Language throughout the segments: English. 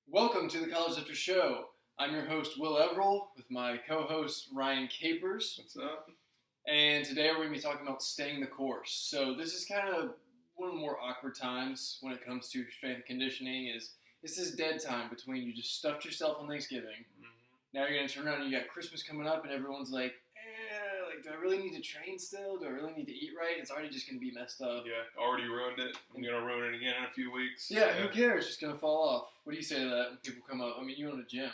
Welcome to the College After Show. I'm your host, Will Everell, with my co-host, Ryan Capers. What's up? And today we're going to be talking about staying the course. So this is kind of one of the more awkward times when it comes to strength and conditioning is this dead time between you just stuffed yourself on Thanksgiving. Now you're going to turn around and you got Christmas coming up and everyone's like, do I really need to train still? Do I really need to eat right? It's already just going to be messed up. Yeah, already ruined it. I'm going to ruin it again in a few weeks. Yeah, who cares? It's just going to fall off. What do you say to that when people come up? I mean, you own a gym.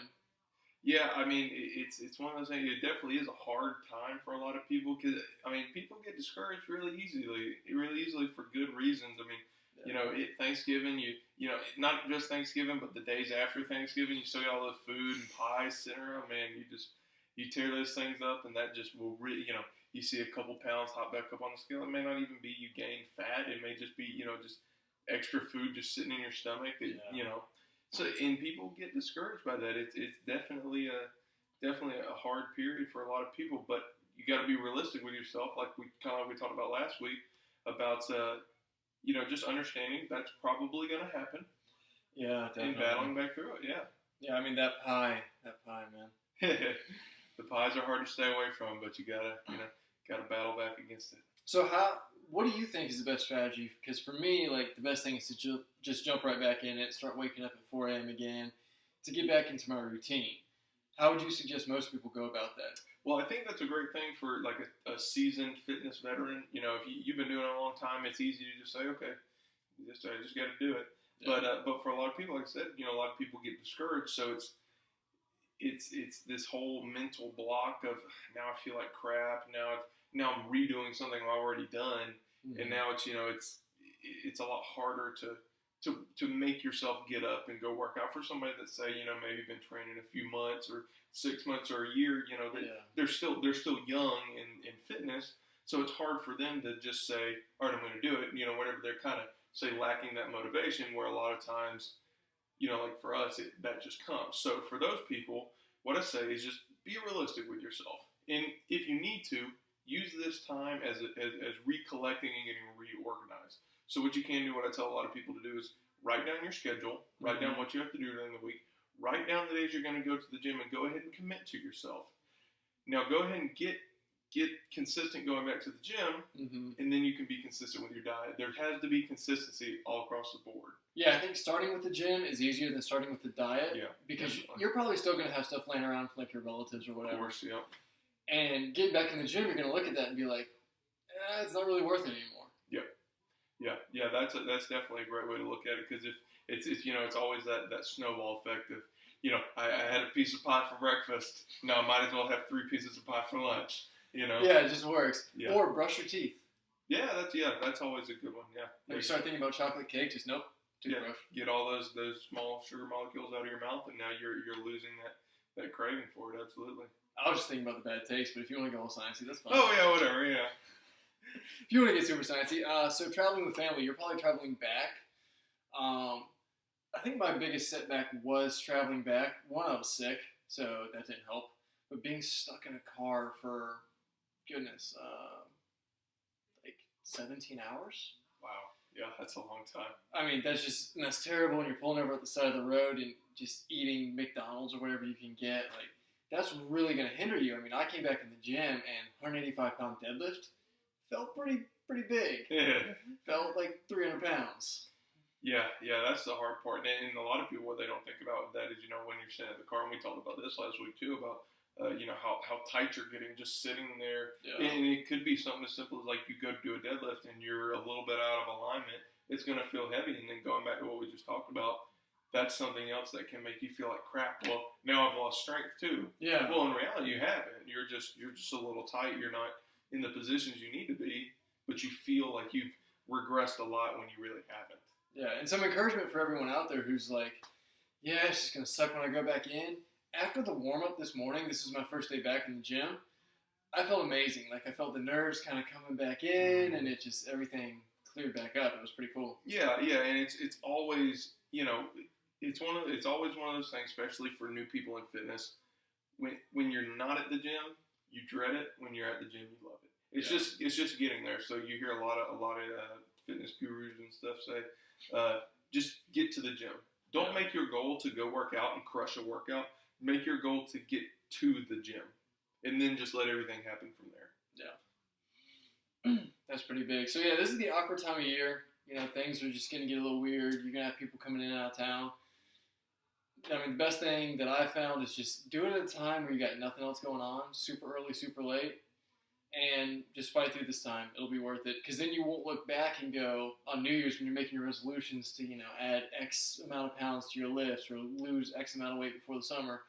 Yeah, I mean, it's one of those things. It definitely is a hard time for a lot of people because, I mean, people get discouraged really easily for good reasons. I mean, Thanksgiving, you know, not just Thanksgiving, but the days after Thanksgiving, you still got all the food and pies sitting around. Man, you tear those things up, and that just will really, you see a couple pounds hop back up on the scale. It may not even be you gain fat. It may just be, just extra food just sitting in your stomach. So, and people get discouraged by that. It's definitely a hard period for a lot of people, but you got to be realistic with yourself, like we talked about last week about just understanding that's probably going to happen. Yeah, definitely. And battling back through it. Yeah. Yeah, I mean that pie, man. The pies are hard to stay away from, but you gotta battle back against it. So what do you think is the best strategy? Because for me, like, the best thing is to just jump right back in it, start waking up at 4 a.m. again, to get back into my routine. How would you suggest most people go about that? Well, I think that's a great thing for like a seasoned fitness veteran. If you've been doing it a long time, it's easy to just say, okay, I just got to do it. Yeah. But for a lot of people, like I said, a lot of people get discouraged. So it's this whole mental block of now I feel like crap. Now I'm redoing something I've already done, and now it's a lot harder to make yourself get up and go work out. For somebody that say maybe been training a few months or 6 months or a year, they're still young in fitness, so it's hard for them to just say, all right, I'm going to do it. Whenever they're kind of say lacking that motivation, where a lot of times. Like for us, that just comes. So for those people, what I say is just be realistic with yourself. And if you need to, use this time as recollecting and getting reorganized. So what you can do, what I tell a lot of people to do is write down your schedule, write down what you have to do during the week, write down the days you're going to go to the gym, and go ahead and commit to yourself. Now go ahead and get consistent going back to the gym, and then you can be consistent with your diet. There has to be consistency all across the board. Yeah, I think starting with the gym is easier than starting with the diet. Yeah, because definitely. You're probably still going to have stuff laying around from like your relatives or whatever. Of course, yeah. And getting back in the gym, you're going to look at that and be like, it's not really worth it anymore. Yeah. That's definitely a great way to look at it, because if it's always that snowball effect of I had a piece of pie for breakfast. No, I might as well have 3 pieces of pie for lunch. Yeah, it just works. Yeah. Or brush your teeth. Yeah, that's always a good one. Yeah. When you start thinking about chocolate cake, just nope. Toothbrush. Yeah, get all those small sugar molecules out of your mouth, and now you're losing that craving for it. Absolutely. I was just thinking about the bad taste, but if you want to go all sciencey, that's fine. Oh yeah, whatever. Yeah. If you want to get super sciencey, so traveling with family, you're probably traveling back. I think my biggest setback was traveling back. One, I was sick, so that didn't help. But being stuck in a car for, goodness, like 17 hours? Wow. Yeah, that's a long time. I mean, that's terrible when you're pulling over at the side of the road and just eating McDonald's or whatever you can get. Like, that's really going to hinder you. I mean, I came back in the gym and 185-pound deadlift felt pretty big. Yeah. Felt like 300 pounds. Yeah, that's the hard part. And a lot of people, what they don't think about with that is, when you're sitting in the car, and we talked about this last week too, about, how tight you're getting just sitting there. Yeah. And it could be something as simple as like you go to do a deadlift and you're a little bit out of alignment. It's going to feel heavy. And then going back to what we just talked about, that's something else that can make you feel like crap. Well, now I've lost strength too. Yeah. Well, in reality, you haven't. You're just a little tight. You're not in the positions you need to be, but you feel like you've regressed a lot when you really haven't. Yeah, and some encouragement for everyone out there who's like, yeah, it's just going to suck when I go back in. After the warm-up this morning, this was my first day back in the gym, I felt amazing. Like, I felt the nerves kind of coming back in, and it just, everything cleared back up. It was pretty cool. Yeah, and it's always, it's always one of those things, especially for new people in fitness. When you're not at the gym, you dread it. When you're at the gym, you love it. It's just getting there. So you hear a lot of fitness gurus and stuff say, just get to the gym. Don't make your goal to go work out and crush a workout. Make your goal to get to the gym, and then just let everything happen from there. That's pretty big. So yeah, this is the awkward time of year. You know, things are just gonna get a little weird. You're gonna have people coming in and out of town. I mean, the best thing that I found is just do it at a time where you got nothing else going on, super early, super late, and just fight through this time. It'll be worth it, because then you won't look back and go on New Year's when you're making your resolutions to, add X amount of pounds to your list or lose X amount of weight before the summer.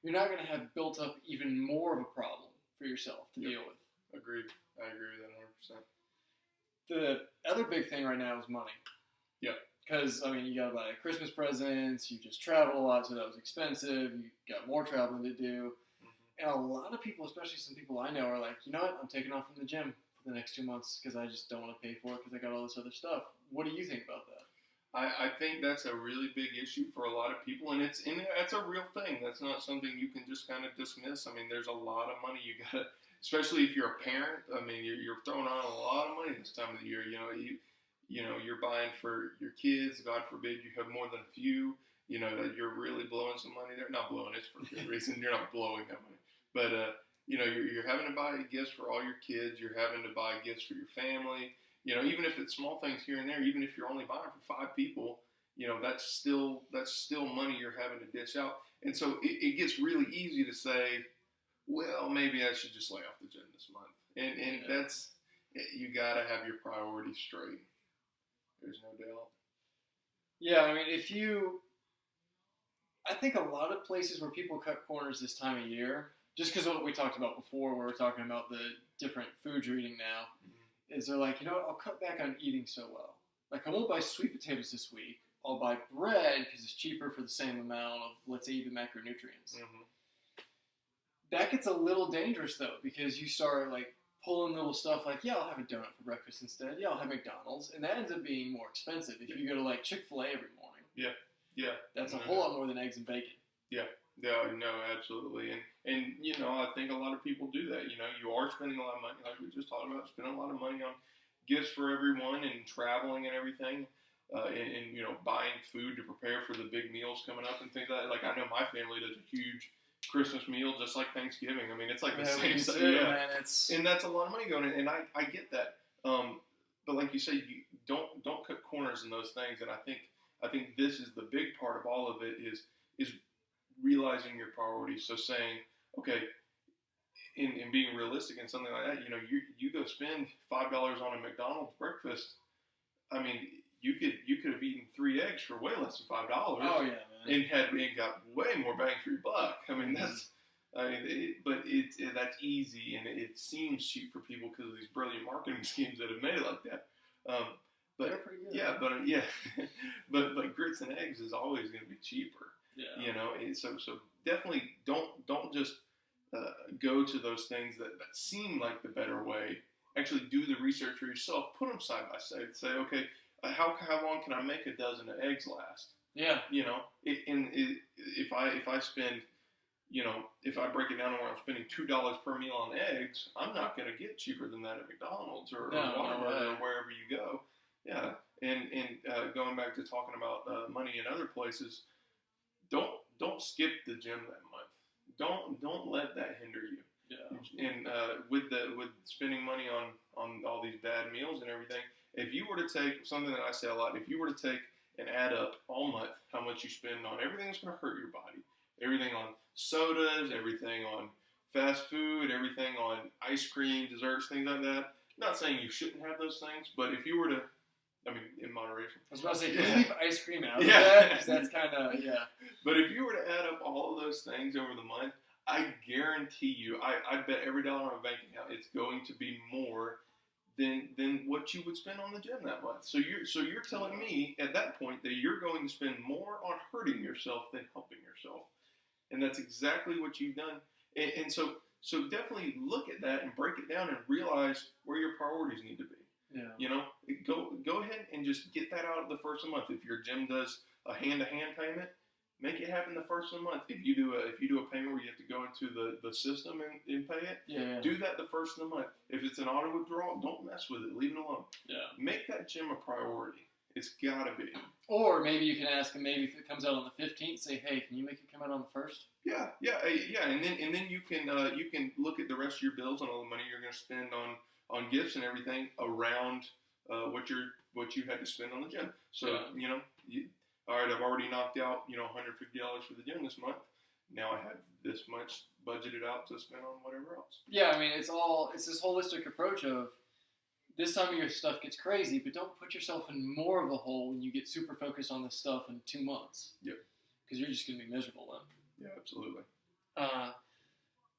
You're not going to have built up even more of a problem for yourself to deal with. Agreed. I agree with that 100%. The other big thing right now is money. Yeah. Because, I mean, you got to buy Christmas presents, you just travel a lot, so that was expensive, you got more traveling to do. And a lot of people, especially some people I know, are like, you know what, I'm taking off from the gym for the next 2 months because I just don't want to pay for it because I got all this other stuff. What do you think about that? I think that's a really big issue for a lot of people, and it's a real thing. That's not something you can just kind of dismiss. I mean, there's a lot of money you got to, especially if you're a parent. I mean, you're throwing on a lot of money this time of the year. You're buying for your kids. God forbid you have more than a few. That you're really blowing some money there. Not blowing, it's for good reason. You're not blowing that money. But, you're having to buy gifts for all your kids. You're having to buy gifts for your family. Even if it's small things here and there, even if you're only buying for 5 people, that's still money you're having to dish out. And so it gets really easy to say, well, maybe I should just lay off the gym this month. And that's, you got to have your priorities straight. There's no doubt. Yeah, I mean, I think a lot of places where people cut corners this time of year, just because of what we talked about before, where we're talking about the different foods you're eating now, is they're like, I'll cut back on eating so well. Like, I won't buy sweet potatoes this week. I'll buy bread because it's cheaper for the same amount of, let's say, even macronutrients. Mm-hmm. That gets a little dangerous, though, because you start, like, pulling little stuff like, yeah, I'll have a donut for breakfast instead. Yeah, I'll have McDonald's. And that ends up being more expensive if you go to, like, Chick-fil-A every morning. Yeah. That's a whole lot more than eggs and bacon. Yeah, no, absolutely. And I think a lot of people do that. You are spending a lot of money, like we just talked about, spending a lot of money on gifts for everyone and traveling and everything. And buying food to prepare for the big meals coming up and things like that. Like, I know my family does a huge Christmas meal just like Thanksgiving. I mean, it's like the same stuff. Yeah, man, and that's a lot of money going in, and I get that. But like you say, you don't cut corners in those things. And I think this is the big part of all of it is realizing your priorities. So saying, okay, in being realistic and something like that, you go spend $5 on a McDonald's breakfast. I mean, you could have eaten 3 eggs for way less than $5. Oh yeah, man. And got way more bang for your buck. I mean, that's easy, and it seems cheap for people because of these brilliant marketing schemes that have made it like that. But they're pretty good. Yeah, but grits and eggs is always going to be cheaper. Yeah. So definitely don't just go to those things that seem like the better way. Actually, do the research for yourself. Put them side by side. Say, okay, how long can I make a dozen of eggs last? Yeah. If I spend, if I break it down to where I'm spending $2 per meal on eggs, I'm not going to get cheaper than that at McDonald's or Walmart or wherever you go. Yeah. And going back to talking about money in other places, don't skip the gym that month. Don't let that hinder you. Yeah. And with spending money on all these bad meals and everything, if you were to take something that I say a lot, if you were to take and add up all month how much you spend on everything that's going to hurt your body, everything on sodas, everything on fast food, everything on ice cream, desserts, things like that. Not saying you shouldn't have those things, but if you were to, I mean, in moderation. I was about to say, can you leave ice cream out of that? Because that's kind of, But if you were to add up all of those things over the month, I guarantee you, I bet every dollar on a bank account, it's going to be more than what you would spend on the gym that month. So you're telling me at that point that you're going to spend more on hurting yourself than helping yourself. And that's exactly what you've done. And so definitely look at that and break it down and realize where your priorities need to be. Yeah. Go ahead and just get that out of the first of the month. If your gym does a hand-to-hand payment, make it happen the first of the month. If you do a payment where you have to go into the system and pay it, do that the first of the month. If it's an auto withdrawal, don't mess with it. Leave it alone. Yeah. Make that gym a priority. It's gotta be. Or maybe you can ask him. Maybe if it comes out on the 15th, say, "Hey, can you make it come out on the 1st?" Yeah, and then you can look at the rest of your bills and all the money you're going to spend on gifts and everything around what you had to spend on the gym. So all right, I've already knocked out $150 for the gym this month. Now I have this much budgeted out to spend on whatever else. Yeah, I mean, it's this holistic approach of this time of year stuff gets crazy, but don't put yourself in more of a hole when you get super focused on this stuff in 2 months. Yep. Because you're just going to be miserable then. Yeah, absolutely.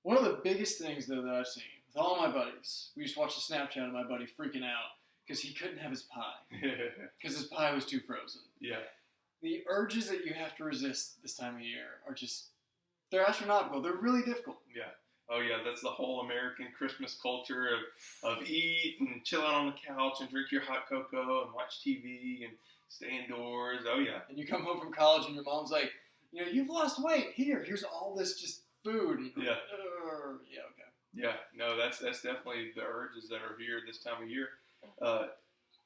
One of the biggest things, though, that I've seen with all my buddies, we just watched a Snapchat of my buddy freaking out because he couldn't have his pie because his pie was too frozen. Yeah. The urges that you have to resist this time of year are they're astronomical. They're really difficult. Yeah. Oh, yeah, that's the whole American Christmas culture of eat and chill out on the couch and drink your hot cocoa and watch TV and stay indoors. Oh, yeah. And you come home from college and your mom's like, you've lost weight. Here's all this just food. And, yeah. Yeah, okay. Yeah, no, that's definitely the urges that are here this time of year.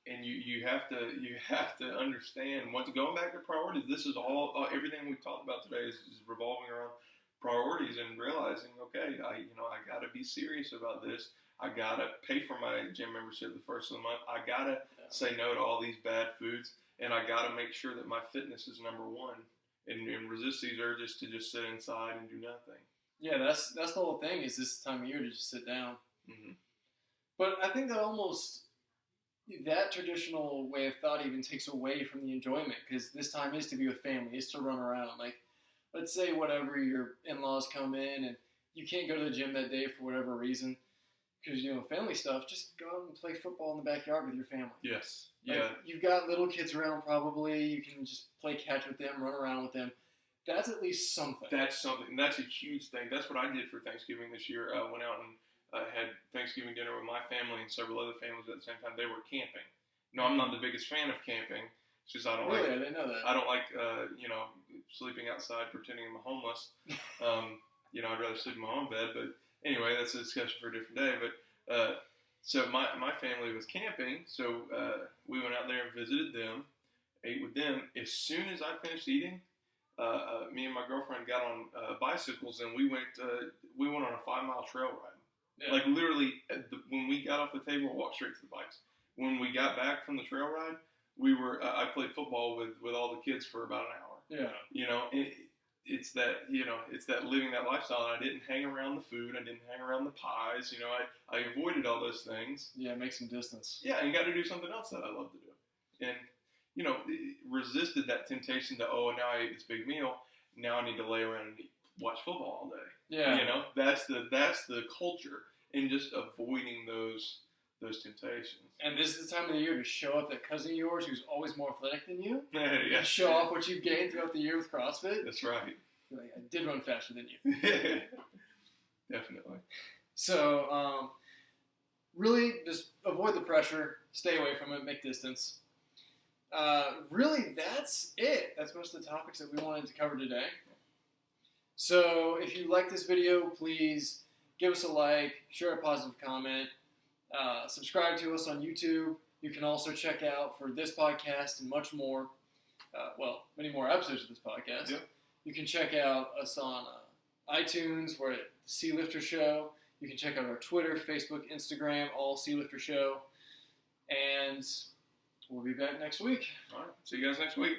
And you have to understand, going back to priorities, this is all everything we've talked about today is revolving around priorities and realizing, okay, I got to be serious about this. I got to pay for my gym membership the first of the month. I got to say no to all these bad foods, and I got to make sure that my fitness is number one and resist these urges to just sit inside and do nothing. Yeah, that's the whole thing is this time of year to just sit down. Mm-hmm. But I think that traditional way of thought even takes away from the enjoyment because this time is to be with family, is to run around. Like, let's say whatever your in-laws come in and you can't go to the gym that day for whatever reason because, family stuff, just go out and play football in the backyard with your family. Yes. Like, yeah. You've got little kids around probably. You can just play catch with them, run around with them. That's at least something. That's something. And that's a huge thing. That's what I did for Thanksgiving this year. I went out and had Thanksgiving dinner with my family and several other families at the same time. They were camping. No, I'm not the biggest fan of camping. It's just I didn't know that. I don't like sleeping outside pretending I'm homeless. I'd rather sleep in my own bed. But anyway, that's a discussion for a different day. But so my family was camping, so we went out there and visited them, ate with them. As soon as I finished eating, me and my girlfriend got on bicycles and we went on a 5-mile trail ride. Yeah. Like literally, when we got off the table, we walked straight to the bikes. When we got back from the trail ride, I played football with all the kids for about an hour. Yeah. It's that living that lifestyle. And I didn't hang around the food. I didn't hang around the pies. I avoided all those things. Yeah, make some distance. Yeah, and got to do something else that I love to do. And resisted that temptation to, now I ate this big meal. Now I need to lay around and watch football all day. Yeah. That's the culture, and just avoiding those temptations. And this is the time of the year to show up that cousin of yours who's always more athletic than you. Yeah. And show off what you've gained throughout the year with CrossFit. That's right. You're like, I did run faster than you. Definitely. So, really just avoid the pressure, stay away from it, make distance. Really, that's it. That's most of the topics that we wanted to cover today. So if you like this video, please give us a like, share a positive comment, subscribe to us on YouTube. You can also check out for this podcast and much more, many more episodes of this podcast. Yep. You can check out us on iTunes. We're at Sea Lifter Show. You can check out our Twitter, Facebook, Instagram, all Sea Lifter Show. And we'll be back next week. All right. See you guys next week.